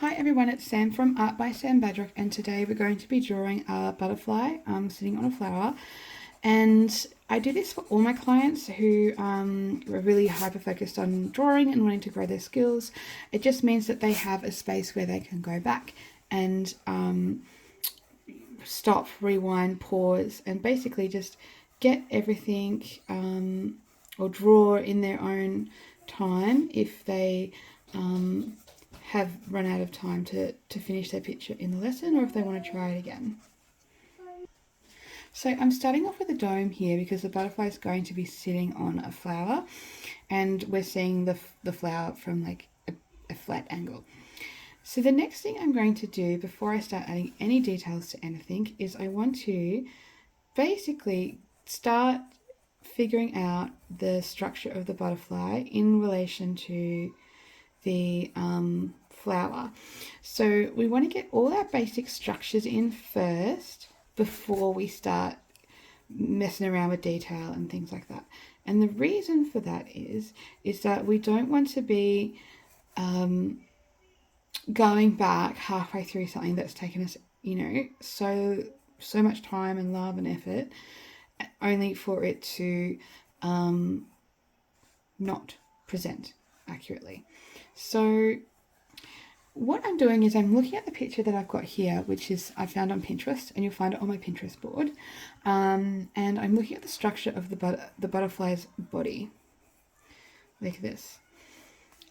Hi everyone, it's Sam from Art by Sam Badrock, and today we're going to be drawing a butterfly sitting on a flower. And I do this for all my clients who are really hyper focused on drawing and wanting to grow their skills. It just means that they have a space where they can go back and stop, rewind, pause, and basically just get everything or draw in their own time if they have run out of time to finish their picture in the lesson, or if they want to try it again. So I'm starting off with a dome here because the butterfly is going to be sitting on a flower, and we're seeing the flower from like a flat angle. So the next thing I'm going to do before I start adding any details to anything is I want to basically start figuring out the structure of the butterfly in relation to the flower. So we want to get all our basic structures in first before we start messing around with detail and things like that. And the reason for that is that we don't want to be going back halfway through something that's taken us, so much time and love and effort, only for it to not present accurately. So what I'm doing is I'm looking at the picture that I've got here, which is I found on Pinterest, and you'll find it on my Pinterest board. And I'm looking at the structure of the butterfly's body, like this.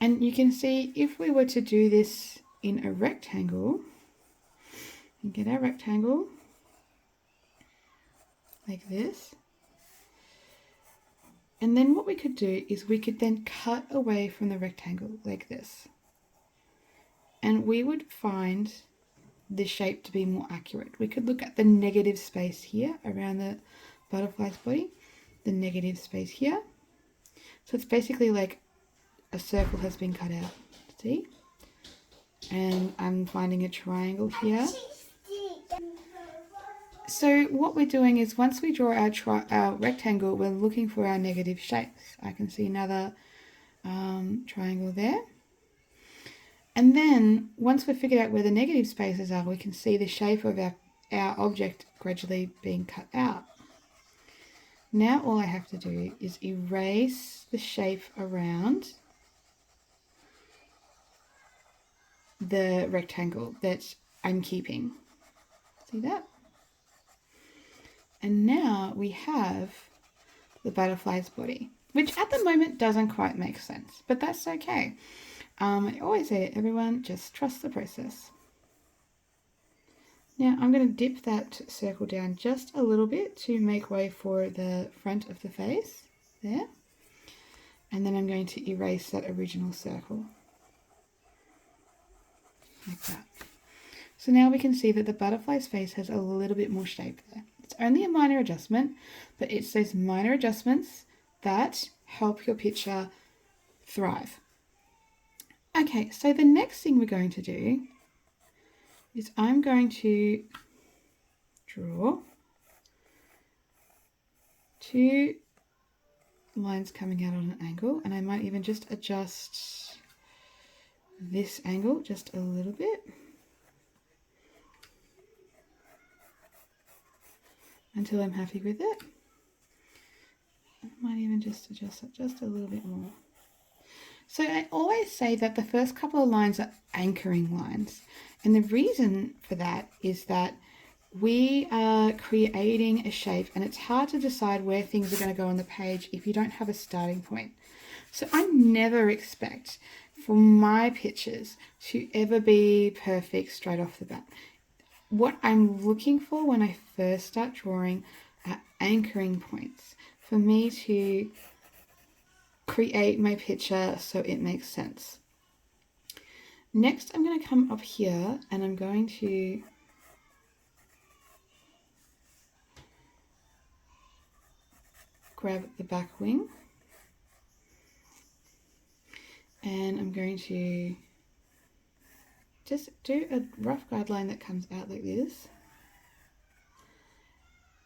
And you can see if we were to do this in a rectangle, and get our rectangle like this. And then what we could do is we could then cut away from the rectangle like this. And we would find the shape to be more accurate. We could look at the negative space here around the butterfly's body, the negative space here. So it's basically like a circle has been cut out, see? And I'm finding a triangle here. So what we're doing is once we draw our rectangle, we're looking for our negative shapes. I can see another triangle there. And then once we've figured out where the negative spaces are, we can see the shape of our object gradually being cut out. Now all I have to do is erase the shape around the rectangle that I'm keeping. See that? And now we have the butterfly's body, which at the moment doesn't quite make sense, but that's okay. I always say to everyone, just trust the process. Now I'm going to dip that circle down just a little bit to make way for the front of the face there. And then I'm going to erase that original circle. Like that. So now we can see that the butterfly's face has a little bit more shape there. It's only a minor adjustment, but it's those minor adjustments that help your picture thrive. Okay, so the next thing we're going to do is I'm going to draw two lines coming out on an angle, and I might even just adjust this angle just a little bit until I'm happy with it. I might even just adjust it just a little bit more. So I always say that the first couple of lines are anchoring lines. And the reason for that is that we are creating a shape, and it's hard to decide where things are going to go on the page if you don't have a starting point. So I never expect for my pictures to ever be perfect straight off the bat. What I'm looking for when I first start drawing are anchoring points for me to create my picture so it makes sense. Next, I'm going to come up here and I'm going to grab the back wing, and I'm going to just do a rough guideline that comes out like this,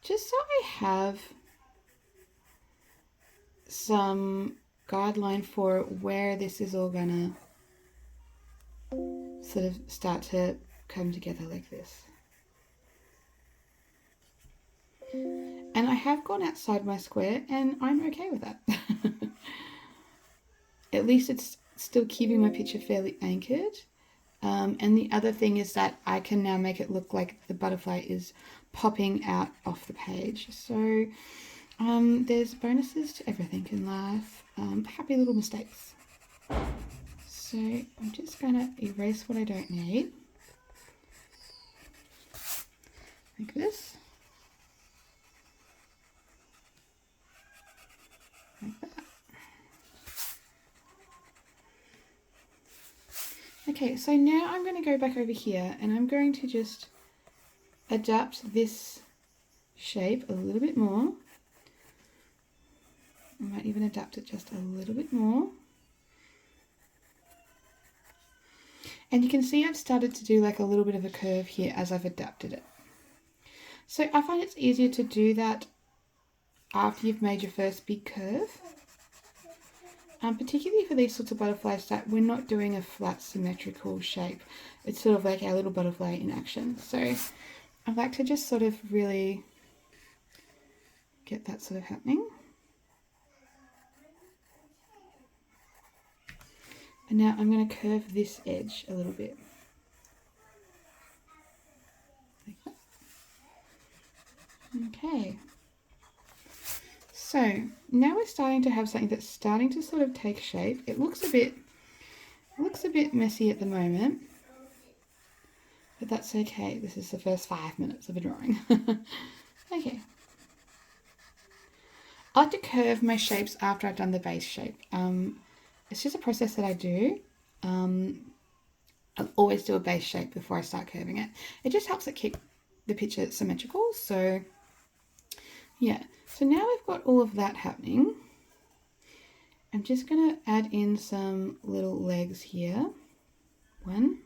just so I have some guideline for where this is all gonna sort of start to come together like this. And I have gone outside my square and I'm okay with that. At least it's still keeping my picture fairly anchored. And the other thing is that I can now make it look like the butterfly is popping out off the page. So there's bonuses to everything in life. Happy little mistakes. So I'm just going to erase what I don't need. Like this. Like that. Okay, so now I'm going to go back over here and I'm going to just adapt this shape a little bit more. I might even adapt it just a little bit more. And you can see I've started to do like a little bit of a curve here as I've adapted it. So I find it's easier to do that after you've made your first big curve. Particularly for these sorts of butterflies that we're not doing a flat symmetrical shape. It's sort of like our little butterfly in action. So I like to just sort of really get that sort of happening. And now I'm going to curve this edge a little bit. Like that. Okay. So now we're starting to have something that's starting to sort of take shape. It looks a bit messy at the moment, but that's okay. This is the first 5 minutes of a drawing. Okay. I like to curve my shapes after I've done the base shape. It's just a process that I do. I'll always do a base shape before I start curving it. It just helps it keep the picture symmetrical. So yeah. So now we've got all of that happening. I'm just going to add in some little legs here. 1,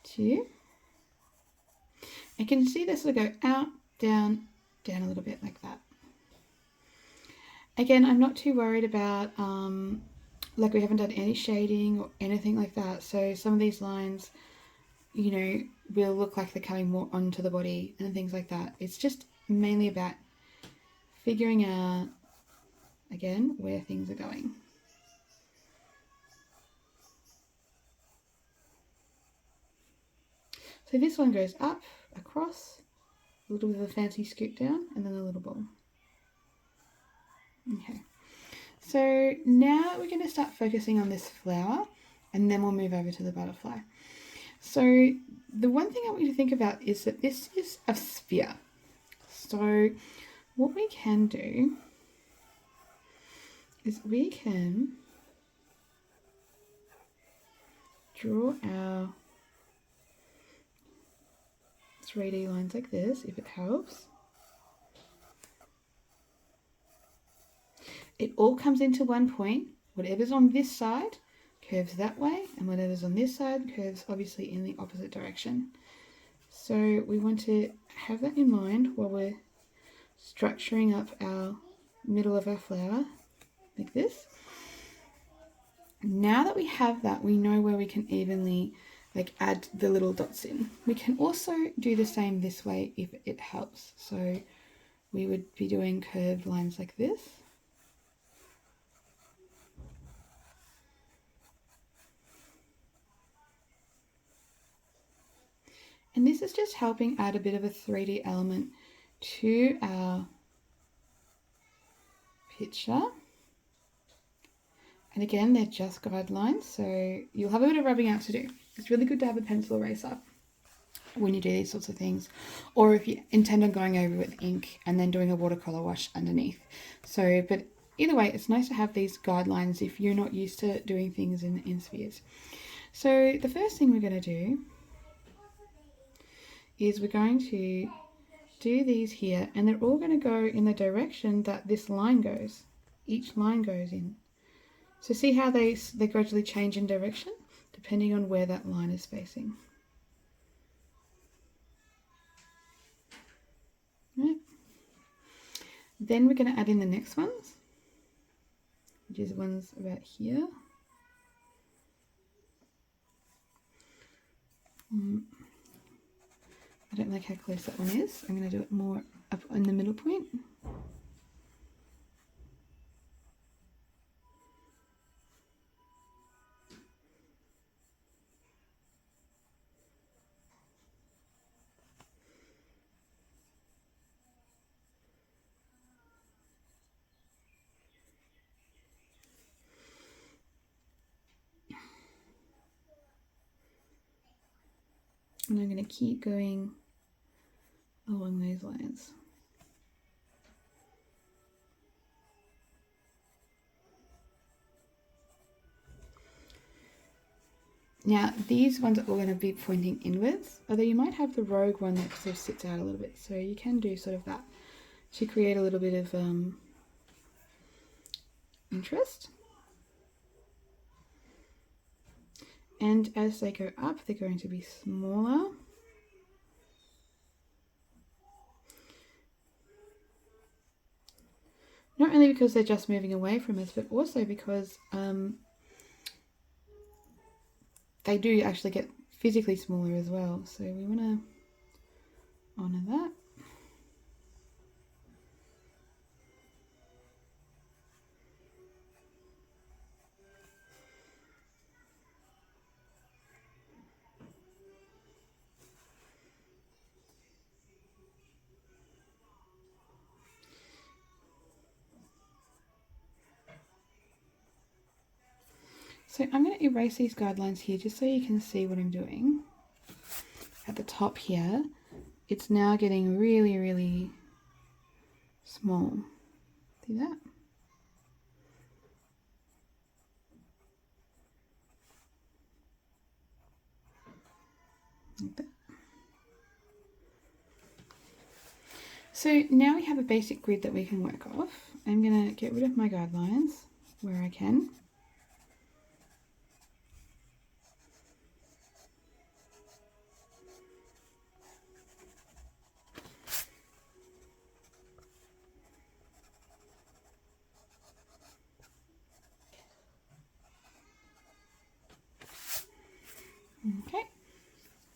2. You can see this will go out, down, down a little bit like that. Again, I'm not too worried about, like we haven't done any shading or anything like that. So some of these lines, you know, will look like they're coming more onto the body and things like that. It's just mainly about figuring out, again, where things are going. So this one goes up, across, a little bit of a fancy scoop down, and then a little ball. Okay, so now we're going to start focusing on this flower, and then we'll move over to the butterfly. So the one thing I want you to think about is that this is a sphere. So what we can do is we can draw our 3D lines like this, if it helps. It all comes into one point. Whatever's on this side curves that way, and whatever's on this side curves obviously in the opposite direction. So we want to have that in mind while we're structuring up our middle of our flower like this. Now that we have that, we know where we can evenly add the little dots in. We can also do the same this way if it helps. So we would be doing curved lines like this. And this is just helping add a bit of a 3D element to our picture. And again, they're just guidelines, so you'll have a bit of rubbing out to do. It's really good to have a pencil eraser when you do these sorts of things, or if you intend on going over with ink and then doing a watercolor wash underneath. So, but either way, it's nice to have these guidelines if you're not used to doing things in spheres. So the first thing we're going to do is we're going to do these here, and they're all going to go in the direction that this line goes. Each line goes in. So see how they gradually change in direction depending on where that line is facing. Right. Then we're going to add in the next ones, which is ones about here. I don't like how close that one is. I'm going to do it more up in the middle point. And I'm going to keep going along those lines. Now these ones are all going to be pointing inwards, although you might have the rogue one that sort of sits out a little bit, so you can do sort of that to create a little bit of interest. And as they go up, they're going to be smaller. Not only because they're just moving away from us, but also because they do actually get physically smaller as well. So we want to honour that. So I'm going to erase these guidelines here just so you can see what I'm doing. At the top here, it's now getting really, really small. See that? Like that. So now we have a basic grid that we can work off. I'm going to get rid of my guidelines where I can. Okay,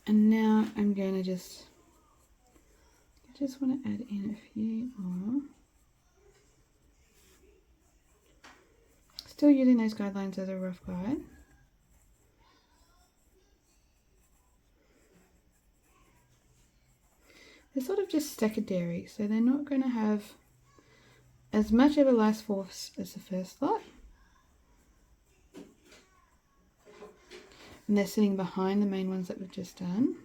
and now I'm going to just want to add in a few more. Still using those guidelines as a rough guide. They're sort of just secondary, so they're not going to have as much of a life force as the first lot. And they're sitting behind the main ones that we've just done.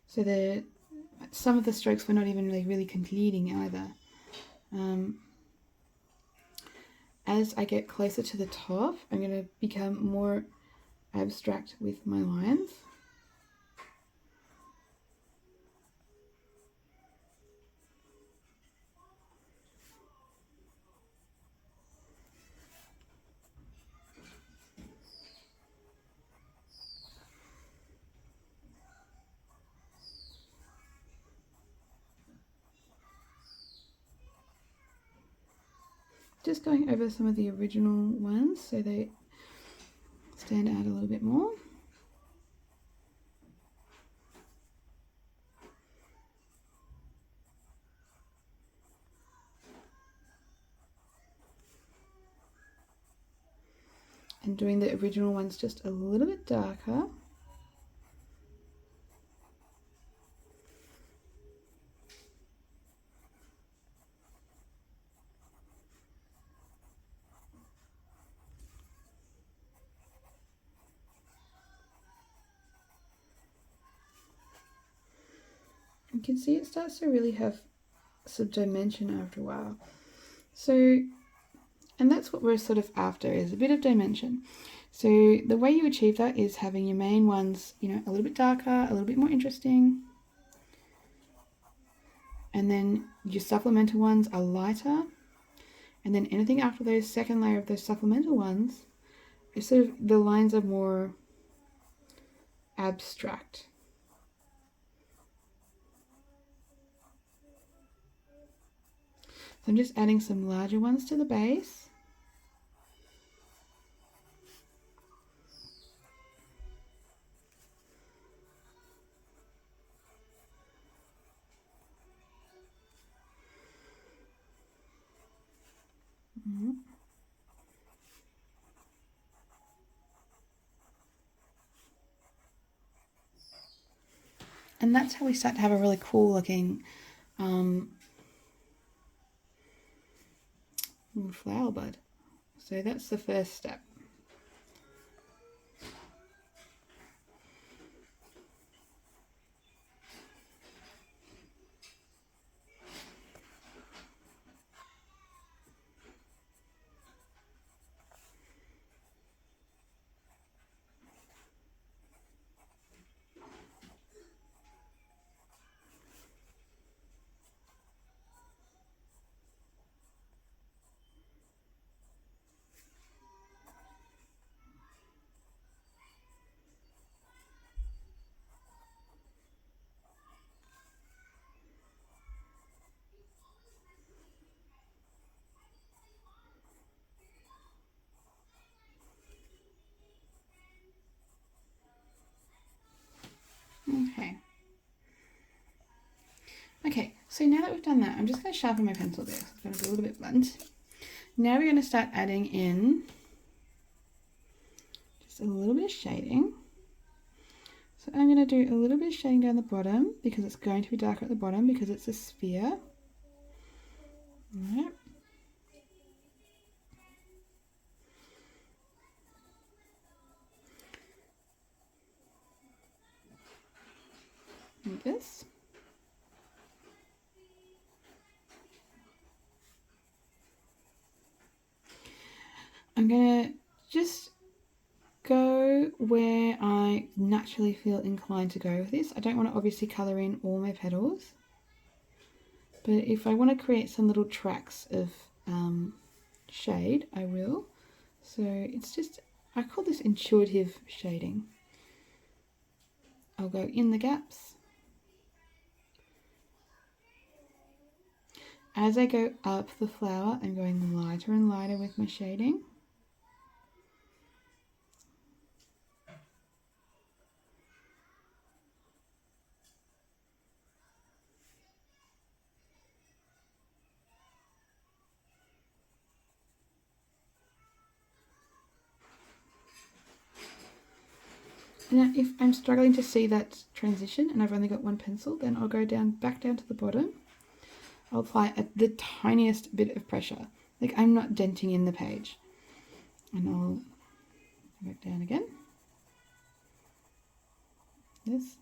So some of the strokes were not even really completing either. As I get closer to the top, I'm going to become more abstract with my lines. Just going over some of the original ones so they stand out a little bit more. And doing the original ones just a little bit darker. You can see it starts to really have some dimension after a while. So, and that's what we're sort of after, is a bit of dimension. So the way you achieve that is having your main ones, a little bit darker, a little bit more interesting. And then your supplemental ones are lighter. And then anything after those second layer of those supplemental ones, is sort of, the lines are more abstract. So I'm just adding some larger ones to the base. And that's how we start to have a really cool looking flower bud. So that's the first step. Okay, so now that we've done that, I'm just going to sharpen my pencil there. So it's going to be a little bit blunt. Now we're going to start adding in just a little bit of shading. So I'm going to do a little bit of shading down the bottom because it's going to be darker at the bottom because it's a sphere. All right. Like this. I'm going to just go where I naturally feel inclined to go with this. I don't want to obviously colour in all my petals, but if I want to create some little tracks of shade, I will. So it's just, I call this intuitive shading. I'll go in the gaps. As I go up the flower, I'm going lighter and lighter with my shading. Now, if I'm struggling to see that transition and I've only got one pencil, then I'll go back down to the bottom. I'll apply the tiniest bit of pressure. Like I'm not denting in the page. And I'll go back down again. This.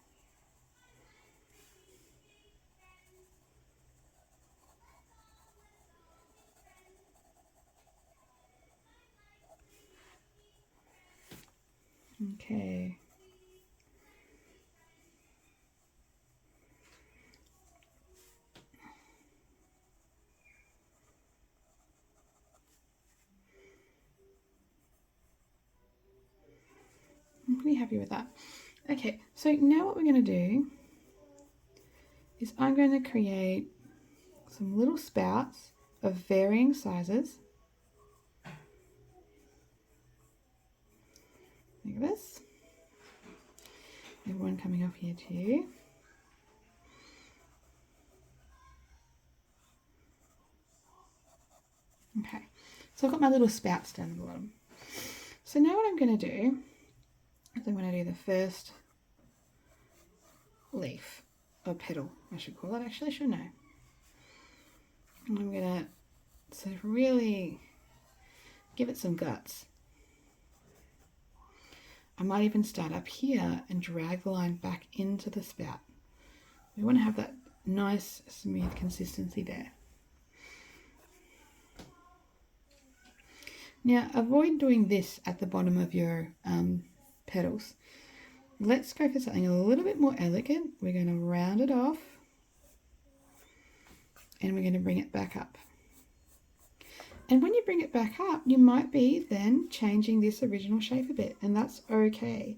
Okay. I'm pretty happy with that. Okay, so now what we're going to do is I'm going to create some little spouts of varying sizes. Like this. And one coming off here too. Okay, so I've got my little spouts down the bottom. So now what I'm going to do is I'm going to do the first leaf, or petal I should call it, actually, shouldn't I? And I'm going to sort of really give it some guts. I might even start up here and drag the line back into the spout. We want to have that nice smooth consistency there. Now avoid doing this at the bottom of your petals. Let's go for something a little bit more elegant. We're going to round it off and we're going to bring it back up. And when you bring it back up, you might be then changing this original shape a bit, and that's okay.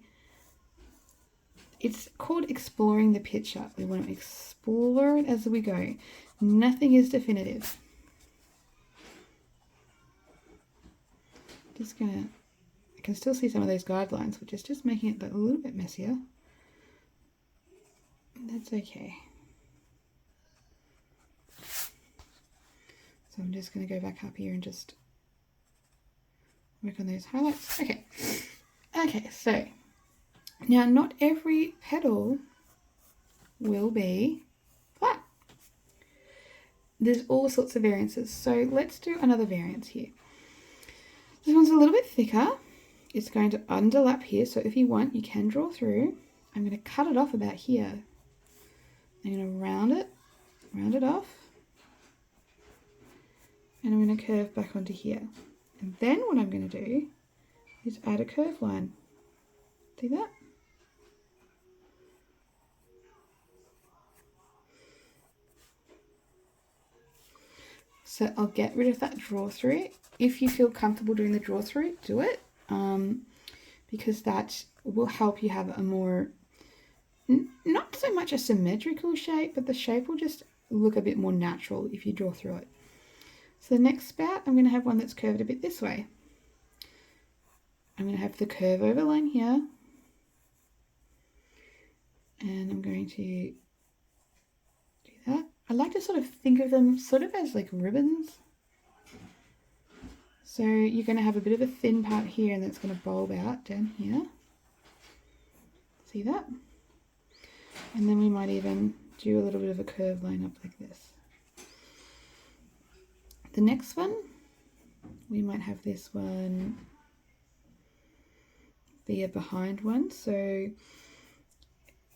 It's called exploring the picture. We want to explore it as we go. Nothing is definitive. Just gonna, I can still see some of those guidelines, which is just making it a little bit messier. That's okay. So I'm just going to go back up here and just work on those highlights. Okay. Okay, so now not every petal will be flat. There's all sorts of variances. So let's do another variance here. This one's a little bit thicker. It's going to underlap here. So if you want, you can draw through. I'm going to cut it off about here. I'm going to round it off. And I'm going to curve back onto here. And then what I'm going to do is add a curve line. See that? So I'll get rid of that draw through. If you feel comfortable doing the draw through, do it. Because that will help you have a more, not so much a symmetrical shape, but the shape will just look a bit more natural if you draw through it. So the next spout, I'm going to have one that's curved a bit this way. I'm going to have the curve over line here. And I'm going to do that. I like to sort of think of them sort of as like ribbons. So you're going to have a bit of a thin part here and that's going to bulb out down here. See that? And then we might even do a little bit of a curve line up like this. The next one, we might have this one be a behind one. So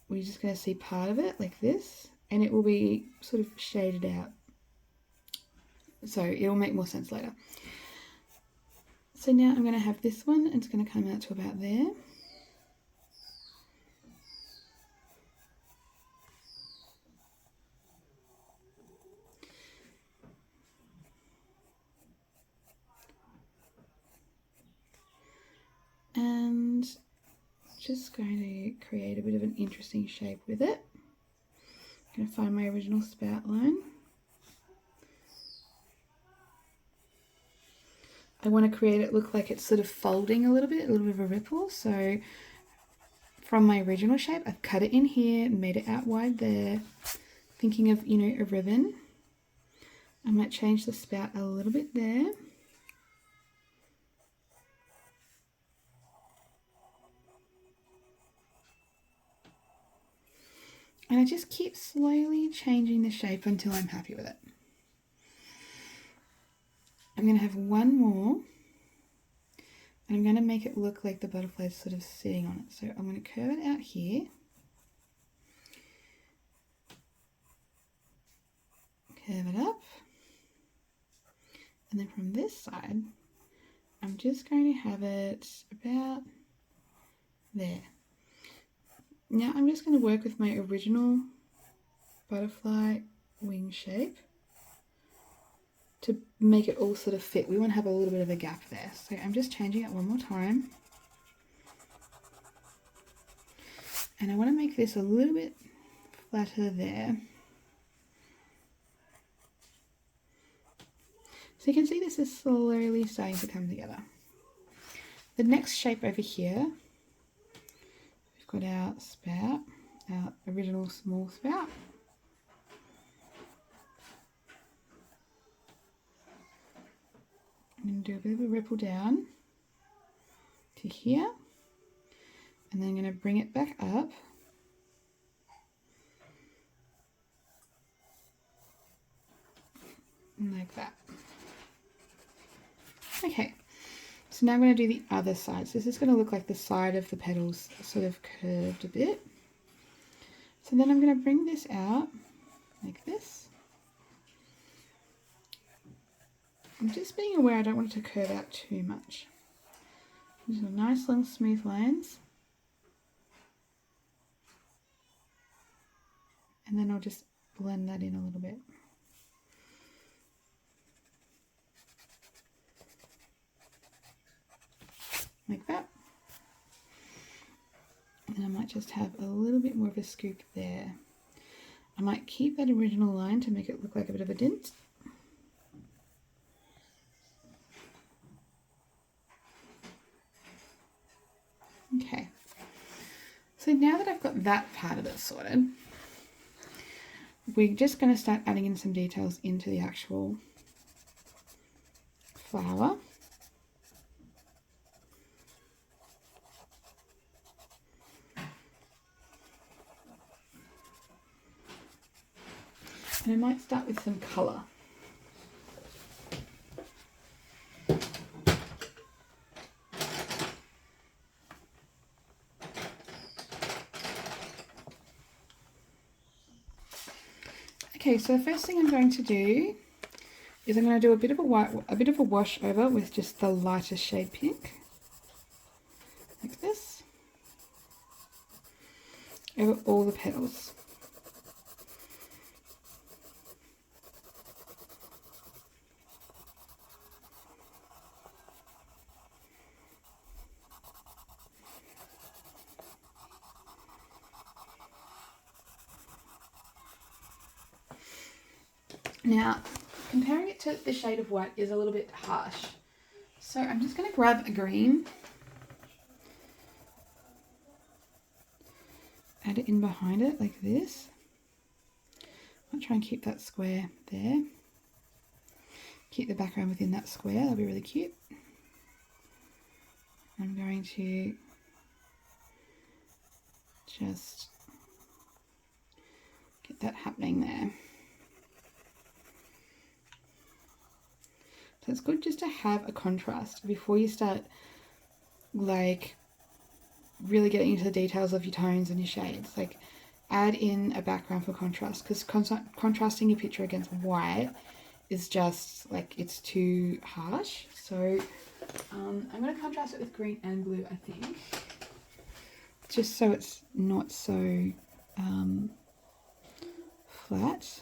we're just going to see part of it like this, and it will be sort of shaded out. So it will make more sense later. So now I'm going to have this one, and it's going to come out to about there. And just going to create a bit of an interesting shape with it. I'm going to find my original spout line. I want to create it look like it's sort of folding a little bit of a ripple. So from my original shape, I've cut it in here, made it out wide there, thinking of, you know, a ribbon. I might change the spout a little bit there. And I just keep slowly changing the shape until I'm happy with it. I'm going to have one more, and I'm going to make it look like the butterfly is sort of sitting on it. So I'm going to curve it out here. Curve it up. And then from this side, I'm just going to have it about there. Now I'm just going to work with my original butterfly wing shape to make it all sort of fit. We want to have a little bit of a gap there. So I'm just changing it one more time. And I want to make this a little bit flatter there. So you can see this is slowly starting to come together. The next shape over here, we've got our spout, our original small spout. I'm going to do a bit of a ripple down to here, and then I'm going to bring it back up. Like that. Okay, so now I'm going to do the other side. So this is going to look like the side of the petals sort of curved a bit. So then I'm going to bring this out like this. I'm just being aware I don't want it to curve out too much. These are nice long smooth lines. And then I'll just blend that in a little bit. Like that. And I might just have a little bit more of a scoop there. I might keep that original line to make it look like a bit of a dent. Okay. So now that I've got that part of it sorted, we're just going to start adding in some details into the actual flower. And I might start with some colour. Okay, so the first thing I'm going to do is I'm going to do a bit of a wash over with just the lighter shade pink, like this, over all the petals. Now, comparing it to the shade of white is a little bit harsh. So I'm just going to grab a green, add it in behind it like this. I'll try and keep that square there. Keep the background within that square, that'll be really cute. I'm going to just get that happening there. So it's good just to have a contrast before you start like really getting into the details of your tones and your shades. Like add in a background for contrast, because contrasting your picture against white is just like it's too harsh. So I'm going to contrast it with green and blue, I think, just so it's not so flat.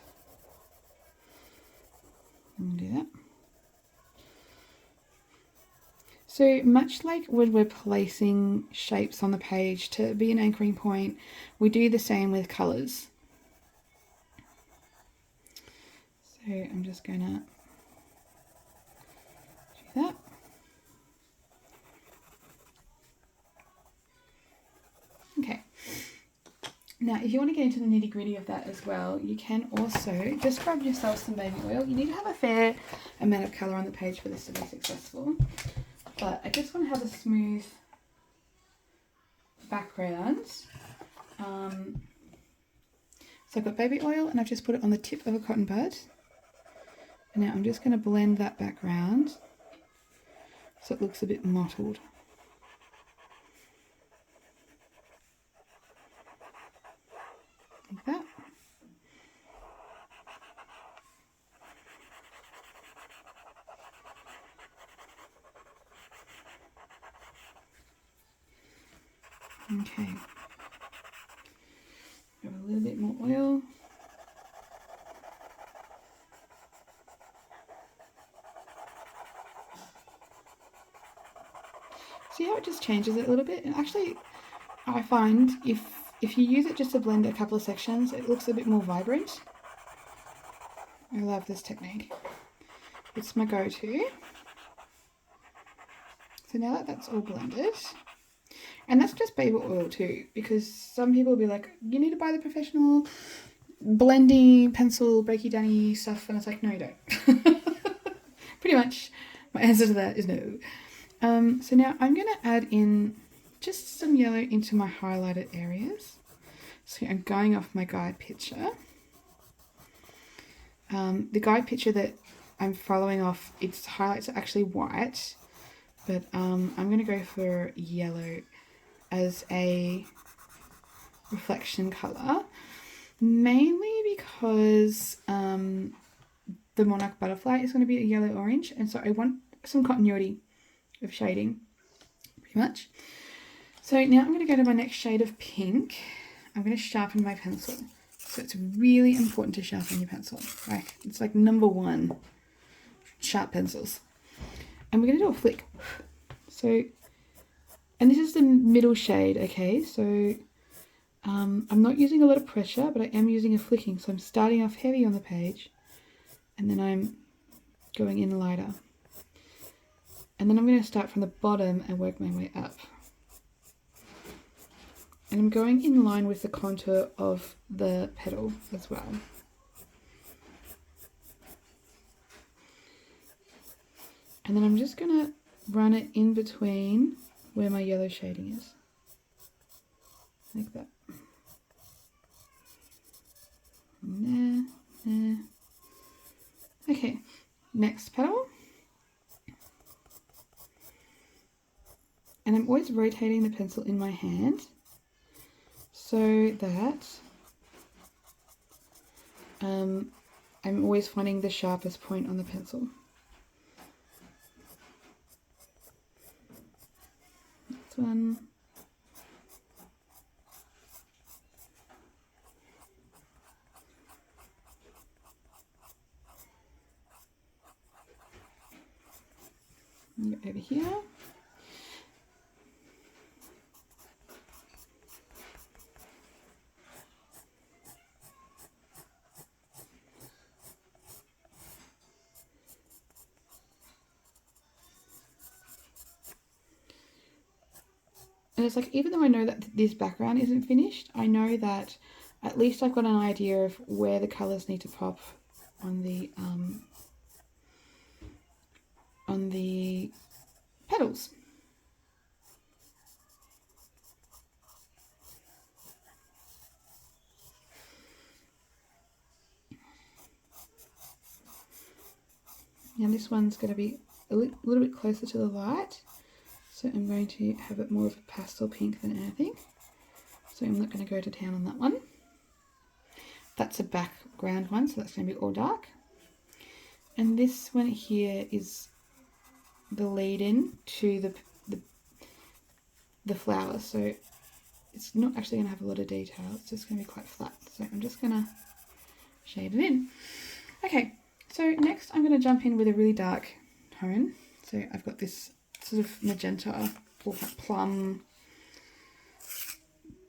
I'm going to do that. So much like when we're placing shapes on the page to be an anchoring point, we do the same with colours. So I'm just going to do that. Okay. Now, if you want to get into the nitty gritty of that as well, you can also just grab yourself some baby oil. You need to have a fair amount of colour on the page for this to be successful. But I just want to have a smooth background. So I've got baby oil and I've just put it on the tip of a cotton bud. And now I'm just going to blend that background so it looks a bit mottled. Like that. Okay. Grab a little bit more oil. See how it just changes it a little bit? And actually, I find if you use it just to blend a couple of sections, it looks a bit more vibrant. I love this technique. It's my go-to. So now that that's all blended, and that's just baby oil too, because some people will be like, you need to buy the professional blendy pencil breaky downy stuff, and it's like, no you don't. Pretty much my answer to that is no. So now I'm going to add in just some yellow into my highlighted areas. So I'm going off my guide picture. The guide picture that I'm following off, its highlights are actually white, but I'm going to go for yellow as a reflection colour, mainly because the monarch butterfly is going to be a yellow orange, and so I want some continuity of shading, pretty much. So now I'm going to go to my next shade of pink. I'm going to sharpen my pencil. So it's really important to sharpen your pencil. Like, it's like number one, sharp pencils. And we're going to do a flick. So, and this is the middle shade, okay? So I'm not using a lot of pressure, but I am using a flicking. So I'm starting off heavy on the page, and then I'm going in lighter. And then I'm going to start from the bottom and work my way up. And I'm going in line with the contour of the petal as well. And then I'm just going to run it in between where my yellow shading is. Like that. And there. Okay, next petal. And I'm always rotating the pencil in my hand so that I'm always finding the sharpest point on the pencil. This one. Over here. And it's like, even though I know that this background isn't finished, I know that at least I've got an idea of where the colours need to pop on the petals. Now this one's going to be a little bit closer to the light. So I'm going to have it more of a pastel pink than anything. So I'm not going to go to town on that one. That's a background one, so that's going to be all dark. And this one here is the lead-in to the flower. So it's not actually going to have a lot of detail. It's just going to be quite flat. So I'm just going to shade it in. Okay, so next I'm going to jump in with a really dark tone. So I've got this sort of magenta or plum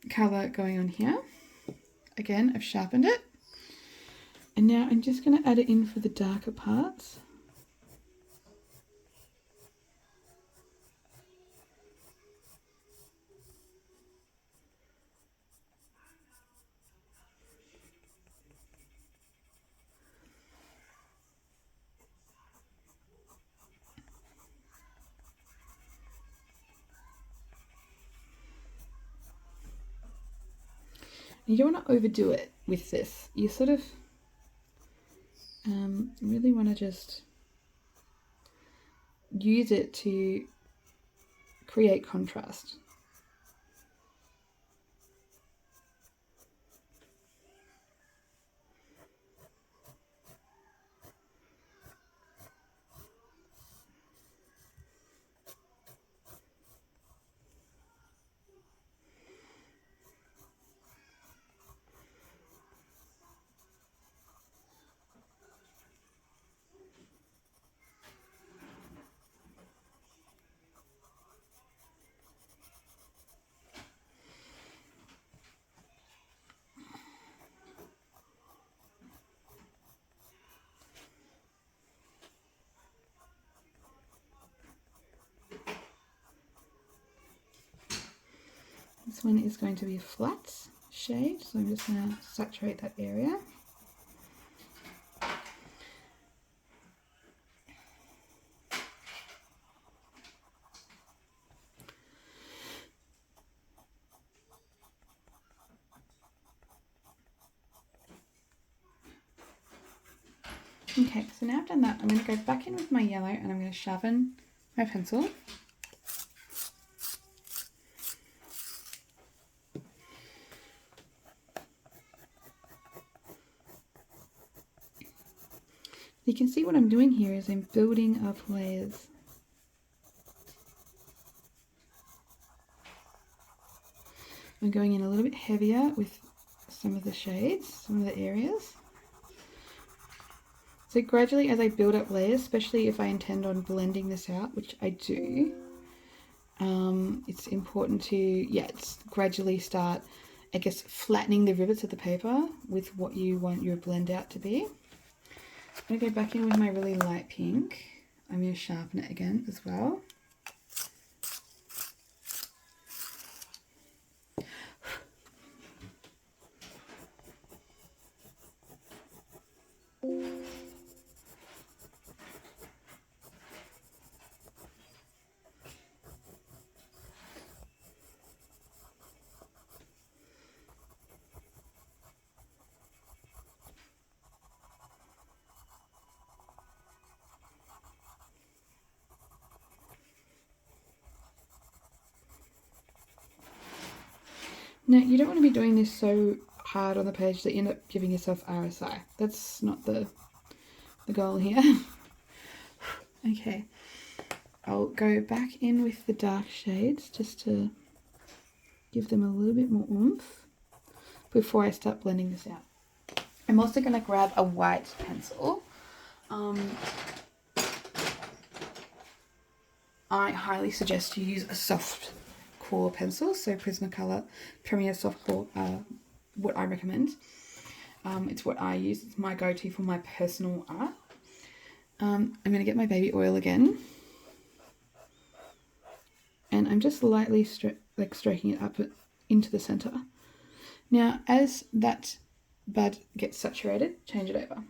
colour going on here. Again, I've sharpened it. And now I'm just going to add it in for the darker parts. You don't want to overdo it with this. You sort of really want to just use it to create contrast. This one is going to be a flat shade, so I'm just going to saturate that area. Okay, so now I've done that, I'm going to go back in with my yellow and I'm going to sharpen my pencil. You can see what I'm doing here is I'm building up layers. I'm going in a little bit heavier with some of the shades, some of the areas. So gradually as I build up layers, especially if I intend on blending this out, which I do, it's important to, gradually start, I guess, flattening the rivets of the paper with what you want your blend out to be. I'm going to go back in with my really light pink. I'm going to sharpen it again as well. Now, you don't want to be doing this so hard on the page that you end up giving yourself RSI. That's not the goal here. Okay, I'll go back in with the dark shades just to give them a little bit more oomph before I start blending this out. I'm also going to grab a white pencil. I highly suggest you use a soft core pencil, so Prismacolor Premier Soft Core are what I recommend. It's what I use. It's my go-to for my personal art. I'm going to get my baby oil again, and I'm just lightly stroking it up into the center. Now, as that bud gets saturated, change it over.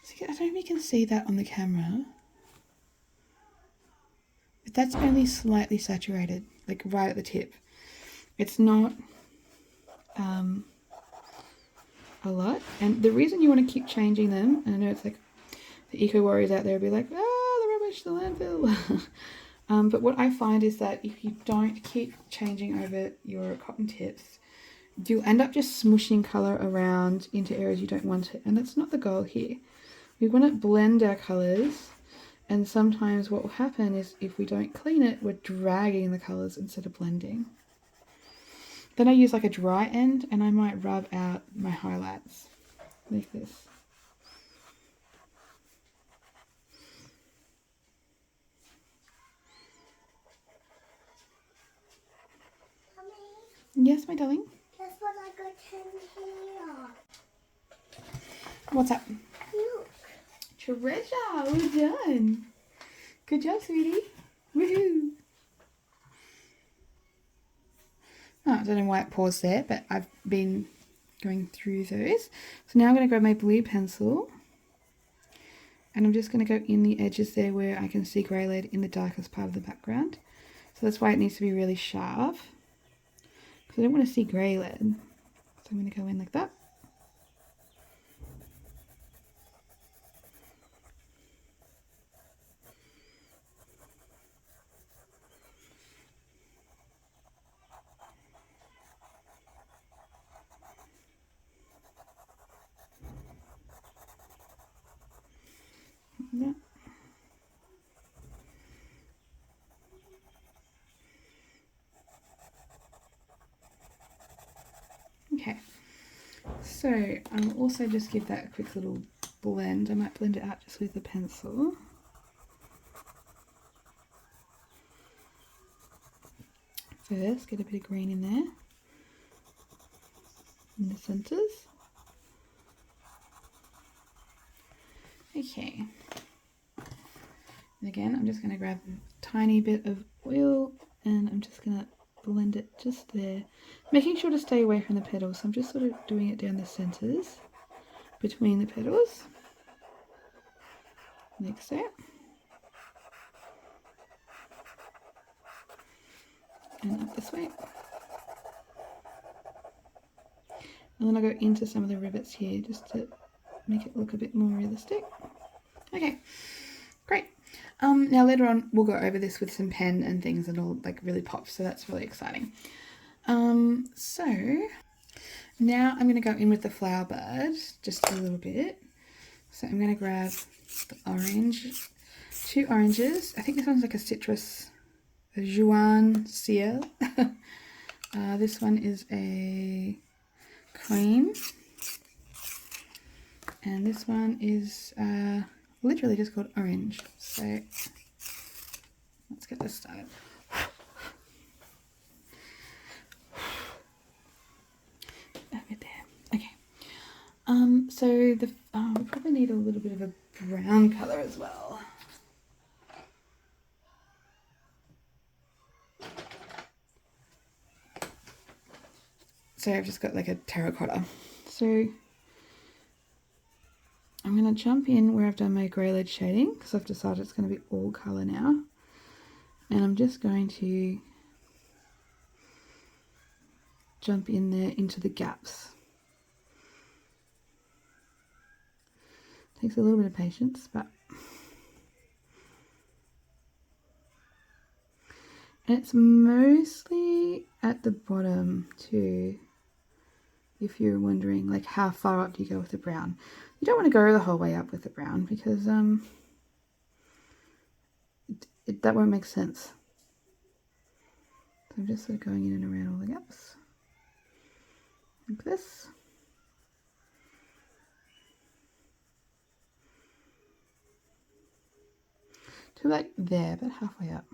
So I don't know if you can see that on the camera, but that's only slightly saturated, like right at the tip. It's not a lot, and the reason you want to keep changing them, and I know it's like the eco warriors out there will be like, the rubbish, the landfill. But what I find is that if you don't keep changing over your cotton tips, you'll end up just smushing colour around into areas you don't want it, and that's not the goal here. We want to blend our colours, and sometimes what will happen is if we don't clean it, we're dragging the colours instead of blending. Then I use like a dry end, and I might rub out my highlights like this. Mommy? Yes, my darling? Guess what I got in here? What's up? Look. Treasure! Well done! Good job, sweetie! Woohoo! Oh, I don't know why it paused there, but I've been going through those. So now I'm going to grab my blue pencil, and I'm just going to go in the edges there where I can see grey lead in the darkest part of the background. So that's why it needs to be really sharp, because I don't want to see grey lead. So I'm going to go in like that. Yeah. Okay, so I'll also just give that a quick little blend. I might blend it out just with the pencil. First, get a bit of green in there, in the centres. Okay, and again, I'm just going to grab a tiny bit of oil, and I'm just going to blend it just there, making sure to stay away from the petals. So I'm just sort of doing it down the centres between the petals, like so. And up this way. And then I'll go into some of the rivets here just to make it look a bit more realistic. Okay, great. Now later on we'll go over this with some pen and things and it'll like really pop, so that's really exciting. So now I'm going to go in with the flower bud just a little bit. So I'm going to grab the orange, 2 oranges. I think this one's like a citrus, a Juan Ciel. This one is a cream, and this one is literally just called orange. So let's get this started. Over there. Okay. So we probably need a little bit of a brown color as well. So I've just got like a terracotta. So I'm going to jump in where I've done my grey lead shading, because I've decided it's going to be all colour now. And I'm just going to jump in there into the gaps. Takes a little bit of patience, but... And it's mostly at the bottom too, if you're wondering like how far up do you go with the brown. You don't want to go the whole way up with the brown because that won't make sense. So I'm just sort of going in and around all the gaps like this. To like there, but halfway up.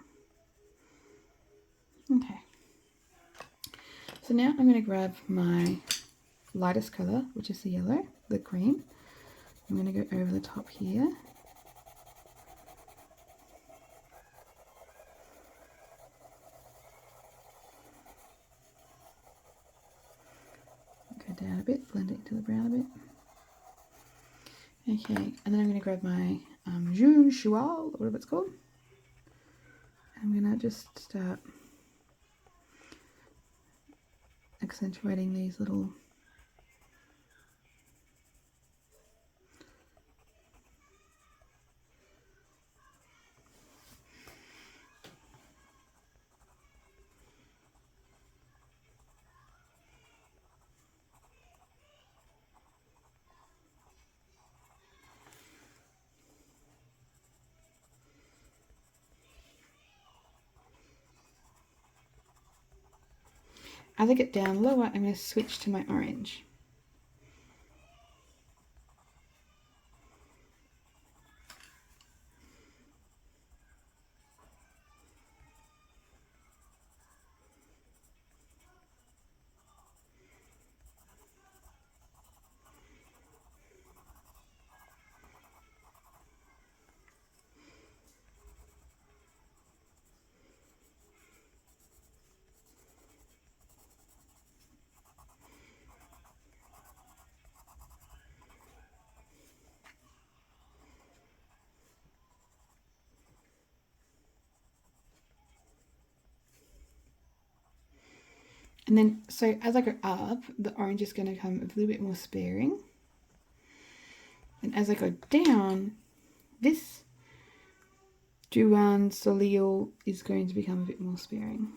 Okay. So now I'm going to grab my lightest colour, which is the yellow, the green. I'm going to go over the top here. Go down a bit, blend it into the brown a bit. Okay, and then I'm going to grab my jaune choual, or whatever it's called. I'm going to just start accentuating these little as I get down lower, I'm going to switch to my orange. And then, so as I go up, the orange is going to become a little bit more sparing. And as I go down, this Juan Solil is going to become a bit more sparing.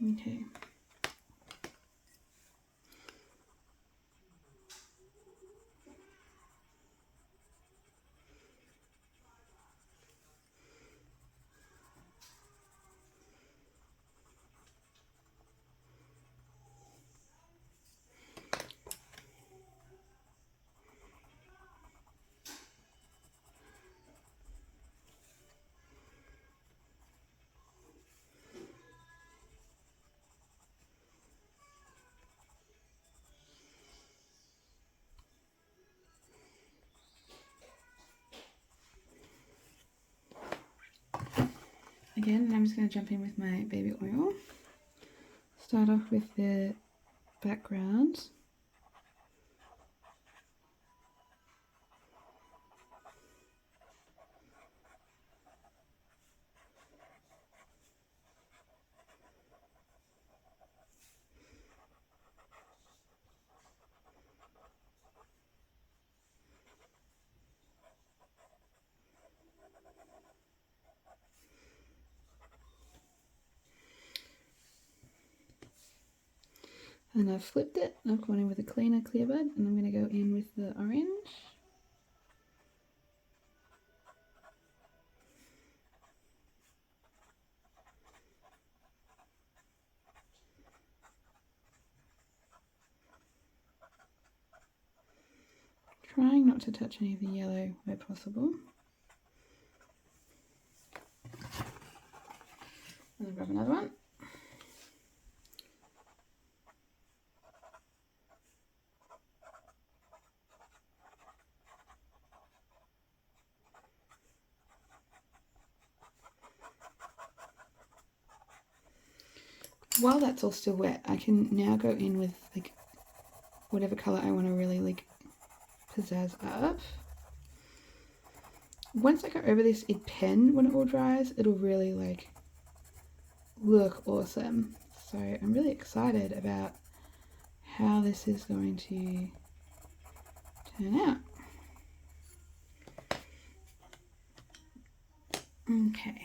Okay. Again, I'm just going to jump in with my baby oil. Start off with the background. And I've flipped it. I've gone in with a cleaner clear bud, and I'm going to go in with the orange. Trying not to touch any of the yellow where possible. And I'll grab another one. While that's all still wet, I can now go in with like whatever color I want to really like pizzazz up. Once I go over this in pen, when it all dries, it'll really like look awesome. So I'm really excited about how this is going to turn out. Okay.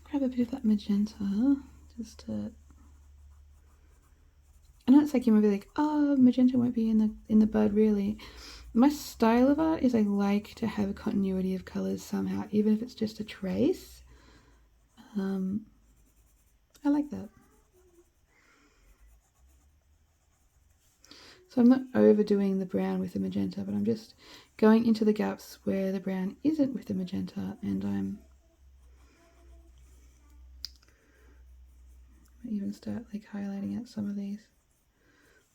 Grab a bit of that magenta just to... I know it's like you might be like, oh, magenta won't be in the bud really. My style of art is I like to have a continuity of colours somehow, even if it's just a trace. I like that. So I'm not overdoing the brown with the magenta, but I'm just going into the gaps where the brown isn't with the magenta, and I'm even start like highlighting out some of these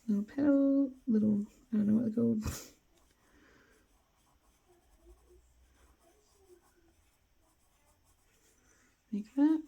little petal, little, I don't know what they're called. Like that.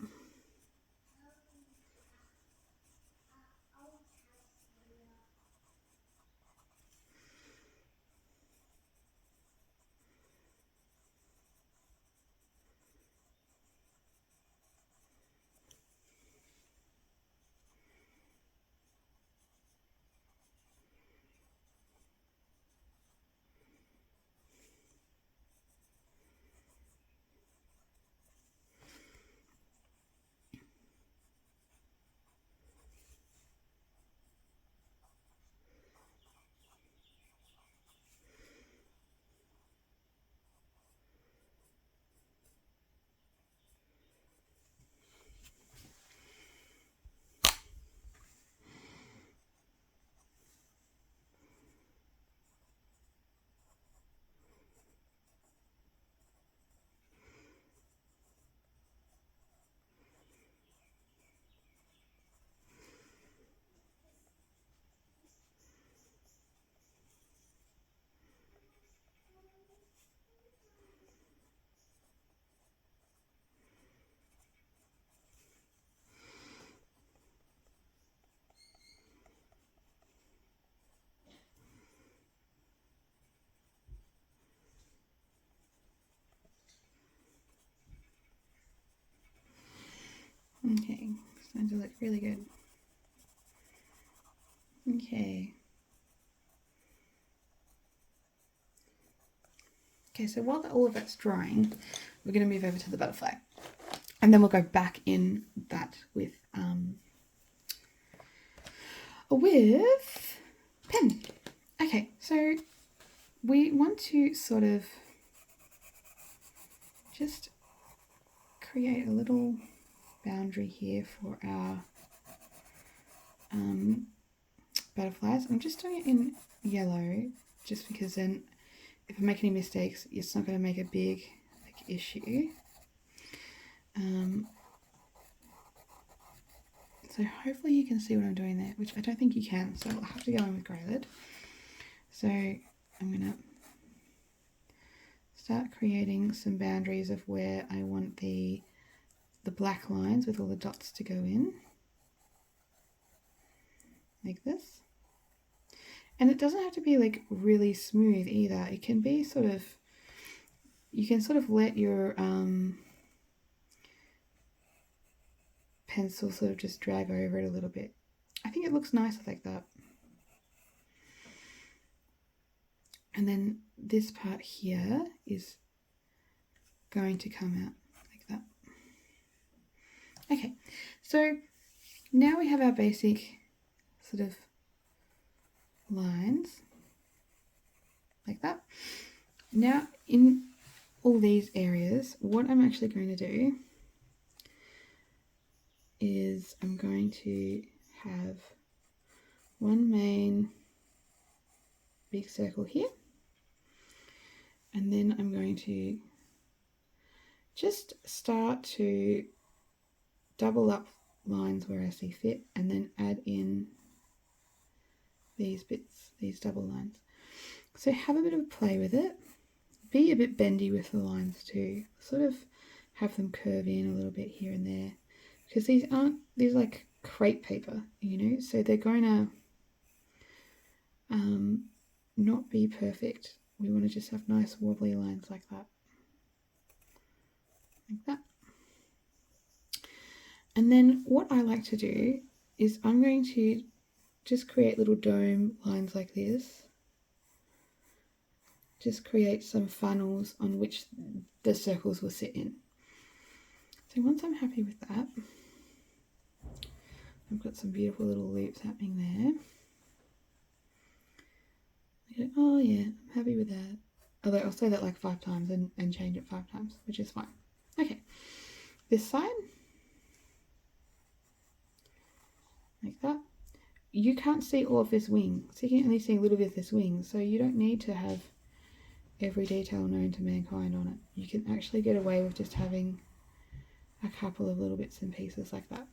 Okay, starting to look really good. Okay. Okay, so while all of that's drying, we're going to move over to the butterfly. And then we'll go back in that with pen. Okay, so we want to sort of just create a little boundary here for our butterflies. I'm just doing it in yellow just because then if I make any mistakes, it's not going to make a big issue. So hopefully you can see what I'm doing there, which I don't think you can, so I'll have to go in with grey lid. So I'm going to start creating some boundaries of where I want the black lines with all the dots to go in, like this. And it doesn't have to be like really smooth either. It can be sort of, you can sort of let your pencil sort of just drag over it a little bit. I think it looks nicer like that. And then this part here is going to come out like that. Okay, so now we have our basic sort of lines like that. Now in all these areas, what I'm actually going to do is I'm going to have one main big circle here, and then I'm going to just start to double up lines where I see fit, and then add in these bits, these double lines. So have a bit of play with it, be a bit bendy with the lines too, sort of have them curve in a little bit here and there, because these aren't, these are like crepe paper, you know, so they're going to not be perfect. We want to just have nice wobbly lines like that. Like that. And then what I like to do is I'm going to just create little dome lines like this. Just create some funnels on which the circles will sit in. So once I'm happy with that, I've got some beautiful little loops happening there. I go, oh yeah, I'm happy with that. Although I'll say that like 5 times and change it 5 times, which is fine. Okay, this side, like that. You can't see all of this wing, so you can only see a little bit of this wing, so you don't need to have every detail known to mankind on it. You can actually get away with just having a couple of little bits and pieces like that.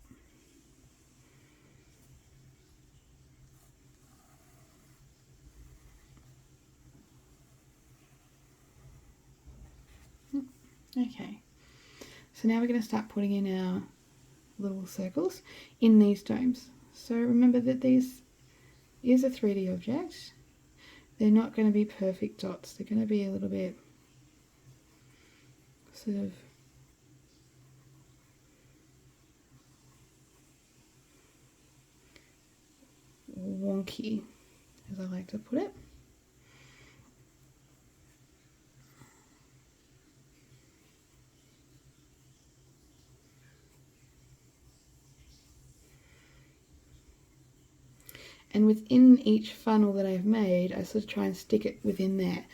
Okay, so now we're going to start putting in our little circles in these domes. So remember that these is a 3D object. They're not going to be perfect dots. They're going to be a little bit sort of wonky, as I like to put it. And within each funnel that I've made, I sort of try and stick it within there.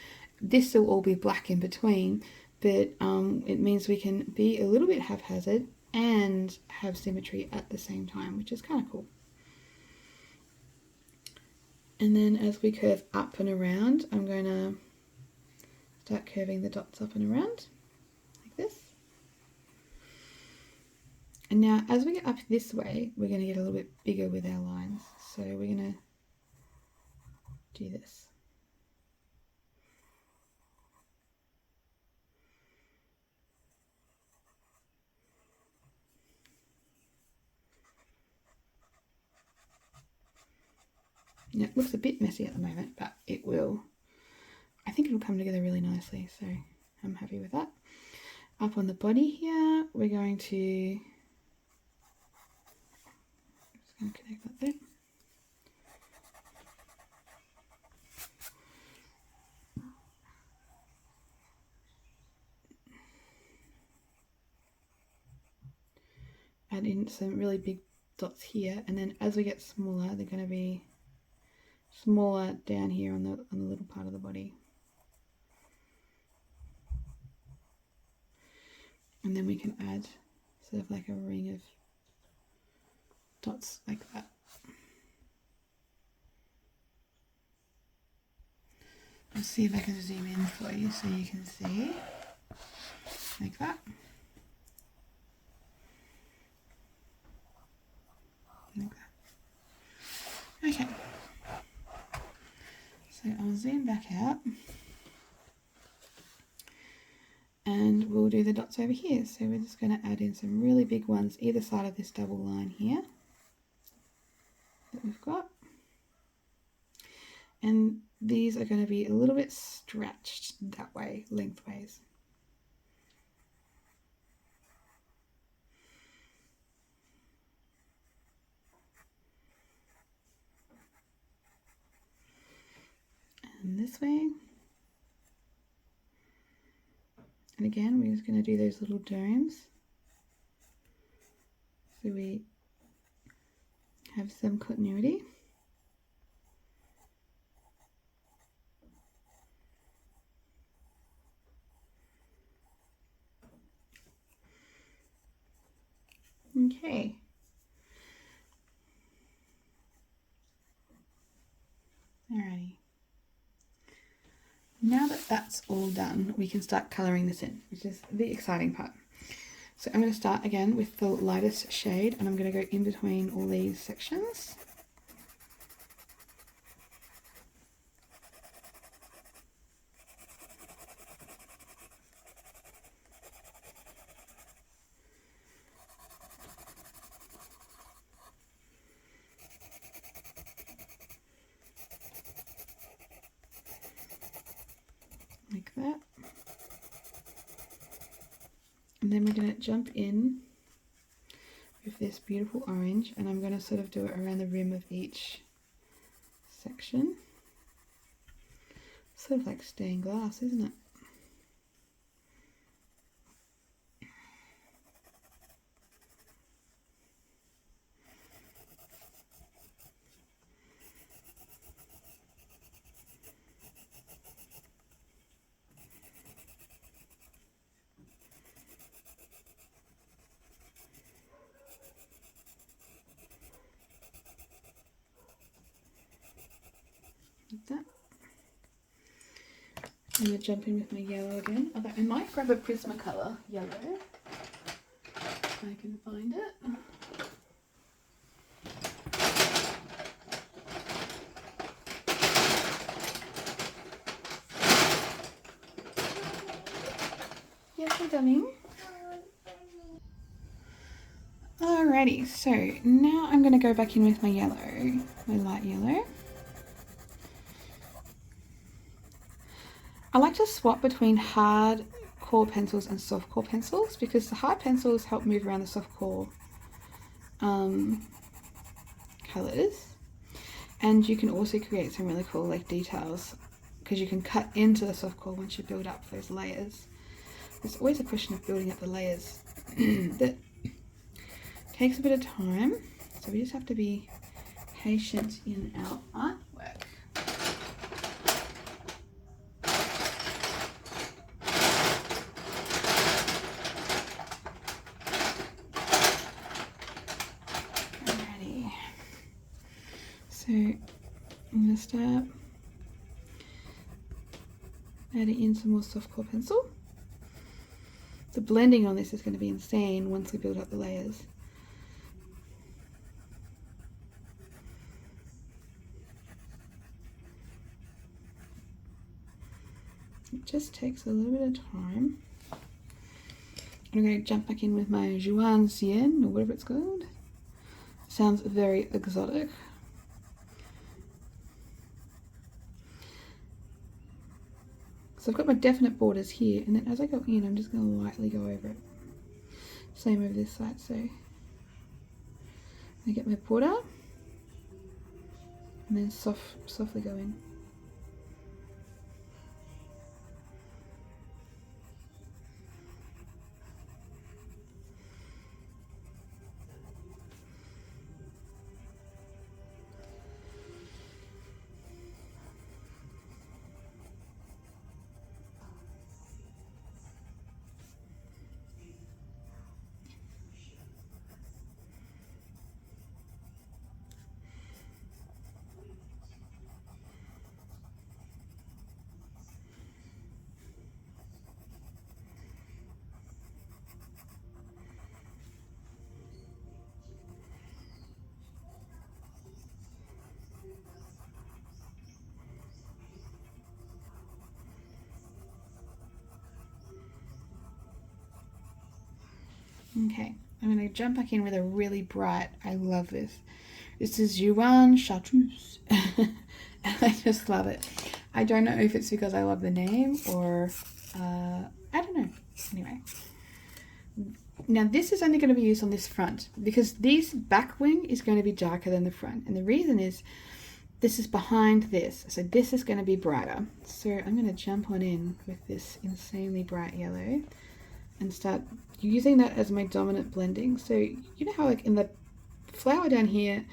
This will all be black in between, but it means we can be a little bit haphazard and have symmetry at the same time, which is kind of cool. And then as we curve up and around, I'm going to start curving the dots up and around, like this. And now as we get up this way, we're going to get a little bit bigger with our lines. So we're going to do this. Now it looks a bit messy at the moment, but it will, I think it'll come together really nicely, so I'm happy with that. Up on the body here, we're going to, just going to connect that there. Add in some really big dots here, and then as we get smaller, they're going to be smaller down here on the little part of the body. And then we can add sort of like a ring of dots like that. I'll see if I can zoom in for you so you can see, like that. Like that. Okay. So I'll zoom back out. And we'll do the dots over here. So we're just going to add in some really big ones either side of this double line here that we've got. And these are going to be a little bit stretched that way, lengthways. And this way. And again, we're just going to do those little domes. So we have some continuity. Okay. Alrighty. Now that that's all done, we can start colouring this in, which is the exciting part. So I'm going to start again with the lightest shade, and I'm going to go in between all these sections. Like that. And then we're going to jump in with this beautiful orange, and I'm going to sort of do it around the rim of each section. Sort of like stained glass, isn't it? Like that. I'm going to jump in with my yellow again. Although I might grab a Prismacolor yellow if I can find it. Yes, my darling. Alrighty, so now I'm going to go back in with my yellow, my light yellow. I like to swap between hard core pencils and soft core pencils because the hard pencils help move around the soft core colours, and you can also create some really cool like details because you can cut into the soft core once you build up those layers. There's always a question of building up the layers that takes a bit of time, so we just have to be patient in our artwork. Alrighty, so I'm going to start adding in some more soft core pencil. The blending on this is going to be insane once we build up the layers. It just takes a little bit of time. I'm going to jump back in with my Juan Cien, or whatever it's called. Sounds very exotic. So I've got my definite borders here, and then as I go in, I'm just going to lightly go over it. Same over this side, so I get my border, and then softly go in. Okay, I'm going to jump back in with a really bright, I love this. This is Juan Chartreuse. I just love it. I don't know if it's because I love the name or, I don't know. Anyway. Now this is only going to be used on this front because this back wing is going to be darker than the front. And the reason is this is behind this. So this is going to be brighter. So I'm going to jump on in with this insanely bright yellow and start using that as my dominant blending. So you know how like in the flower down here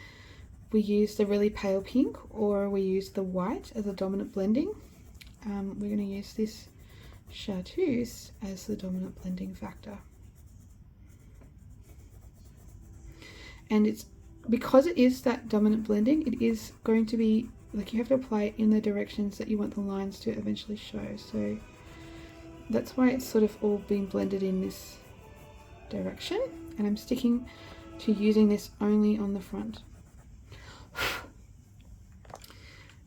we use the really pale pink or we use the white as a dominant blending. We're going to use this chartreuse as the dominant blending factor. And it's because it is that dominant blending, it is going to be like you have to apply it in the directions that you want the lines to eventually show. So that's why it's sort of all being blended in this direction, and I'm sticking to using this only on the front.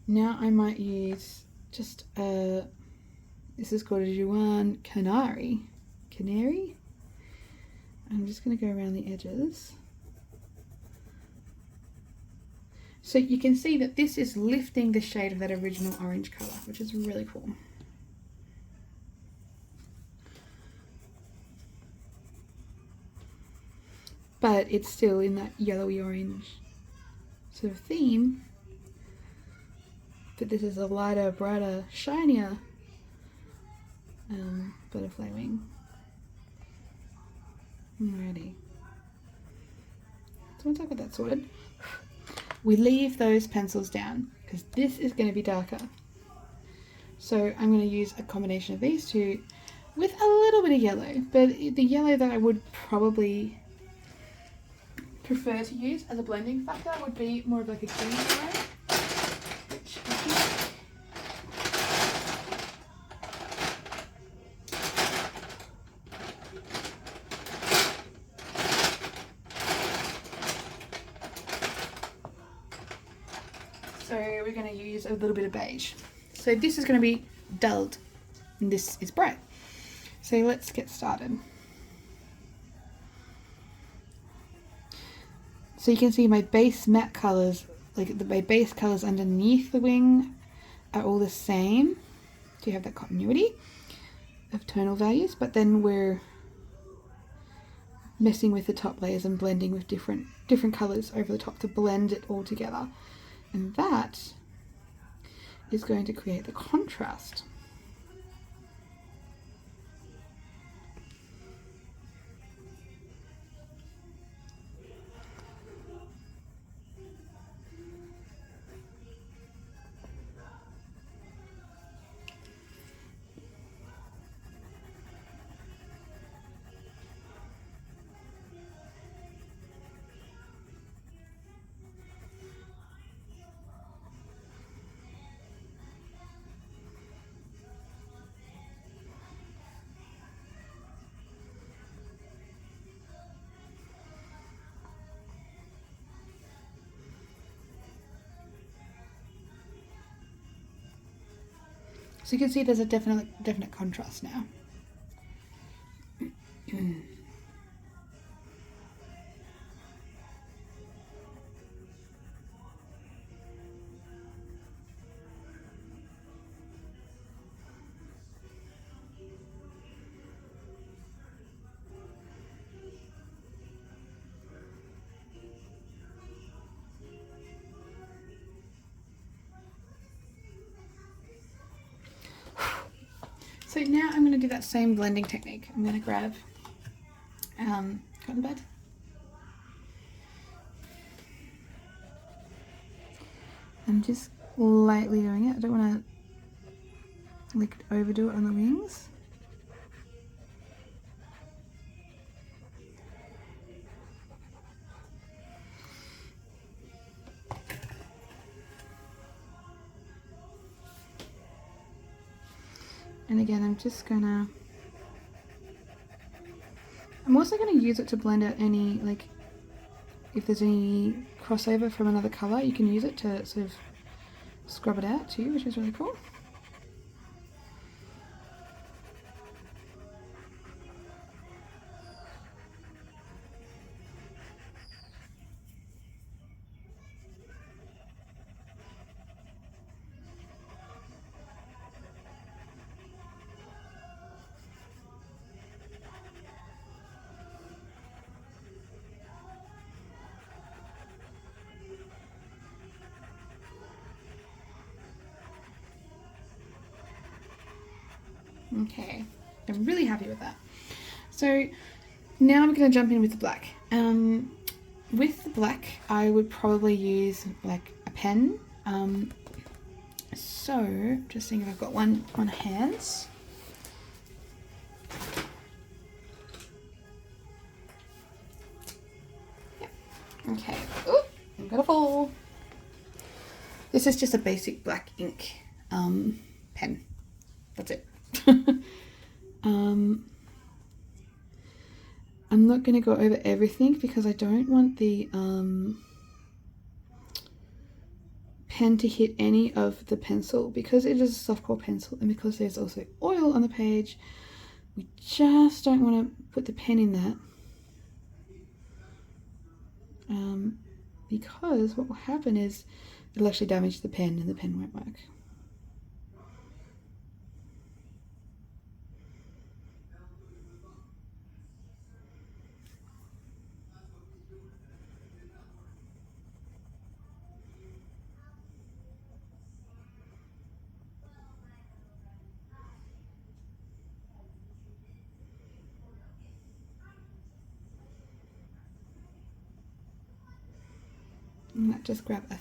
Now I might use just this is called a Juan Canary. I'm just going to go around the edges. So you can see that this is lifting the shade of that original orange color, which is really cool. But but it's still in that yellowy orange sort of theme. But this is a lighter, brighter, shinier butterfly wing. Alrighty. So once I've got that sorted, we leave those pencils down because this is going to be darker. So I'm going to use a combination of these two with a little bit of yellow, but the yellow that I would probably prefer to use as a blending factor would be more of like a green yellow, which I think so we're going to use a little bit of beige. So this is going to be dulled and this is bright. So let's get started. So you can see my base matte colours, like my base colours underneath the wing are all the same. So you have that continuity of tonal values, but then we're messing with the top layers and blending with different colours over the top to blend it all together. And that is going to create the contrast. So you can see there's a definite contrast now. So now I'm going to do that same blending technique. I'm going to grab cotton bud. I'm just lightly doing it. I don't want to like overdo it on the wings. And again, I'm also gonna use it to blend out any, like, if there's any crossover from another colour, you can use it to sort of scrub it out too, which is really cool. Okay, I'm really happy with that. So now I'm going to jump in with the black. With the black, I would probably use like a pen. So just seeing if I've got one on hands. Yep. Okay. Oh, I'm gonna fall. This is just a basic black ink pen. That's it. I'm not going to go over everything because I don't want the pen to hit any of the pencil because it is a softcore pencil and because there's also oil on the page. We just don't want to put the pen in that because what will happen is it'll actually damage the pen and the pen won't work. I might just grab a